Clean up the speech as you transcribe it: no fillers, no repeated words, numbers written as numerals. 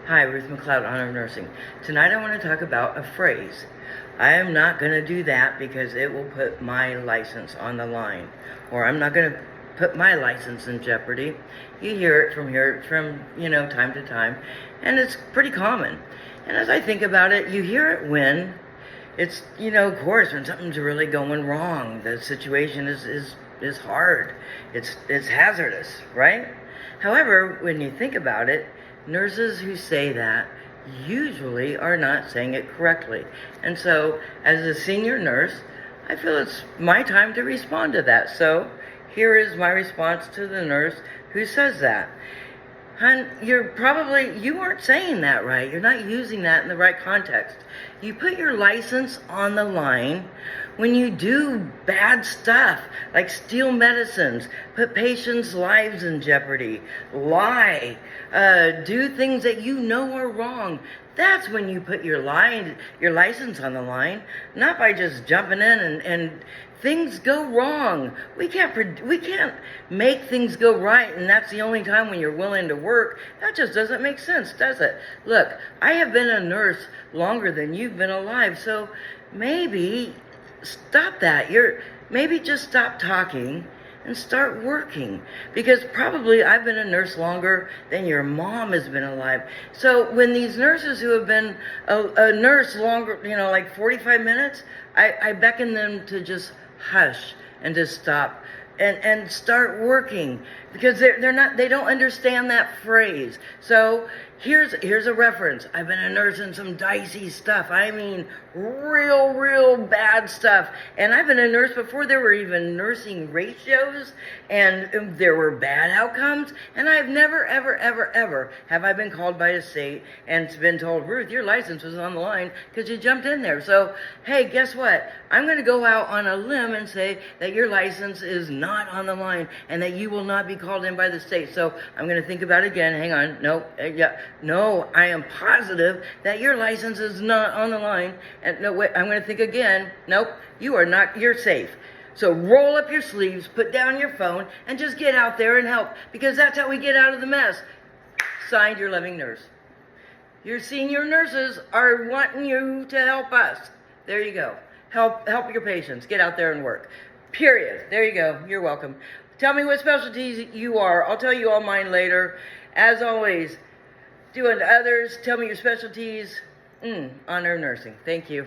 Hi, Ruth McLeod, Honor of Nursing. Tonight I want to talk about a phrase. I am not going to do that because it will put my license on the line, or I'm not going to put my license in jeopardy. You hear it from time to time, and it's pretty common. And as I think about it, you hear it when it's, of course, when something's really going wrong. The situation is hard. It's hazardous, right? However, when you think about it, nurses who say that usually are not saying it correctly. And so, as a senior nurse, I feel it's my time to respond to that. So, here is my response to the nurse who says that. Hun, you aren't saying that right. You're not using that in the right context. You put your license on the line when you do bad stuff, like steal medicines, put patients' lives in jeopardy, lie, do things that you know are wrong. That's when you put your license on the line, not by just jumping in and things go wrong. We can't make things go right, and that's the only time when you're willing to work. That just doesn't make sense, does it? Look, I have been a nurse longer than you've been alive, so maybe stop that. Maybe just stop talking and start working, because probably I've been a nurse longer than your mom has been alive. So when these nurses who have been a nurse longer, like 45 minutes, I beckon them to just hush and to stop and start working, because they don't understand that phrase. So here's a reference. I've been a nurse in some dicey stuff. I mean, real bad stuff. And I've been a nurse before there were even nursing ratios and there were bad outcomes. And I've never, ever have I been called by a state and been told, Ruth, your license was on the line because you jumped in there. So, hey, guess what? I'm going to go out on a limb and say that your license is not on the line and that you will not be called in by the state. So I'm going to think about it again. Hang on. No, I am positive that your license is not on the line. And no, wait, I'm going to think again. Nope, you are not. You're safe. So roll up your sleeves, put down your phone, and just get out there and help, because that's how we get out of the mess. Signed, your loving nurse. Your senior nurses are wanting you to help us. There you go. Help your patients. Get out there and work. Period. There you go. You're welcome. Tell me what specialties you are. I'll tell you all mine later. As always, do unto others. Tell me your specialties. Honor nursing. Thank you.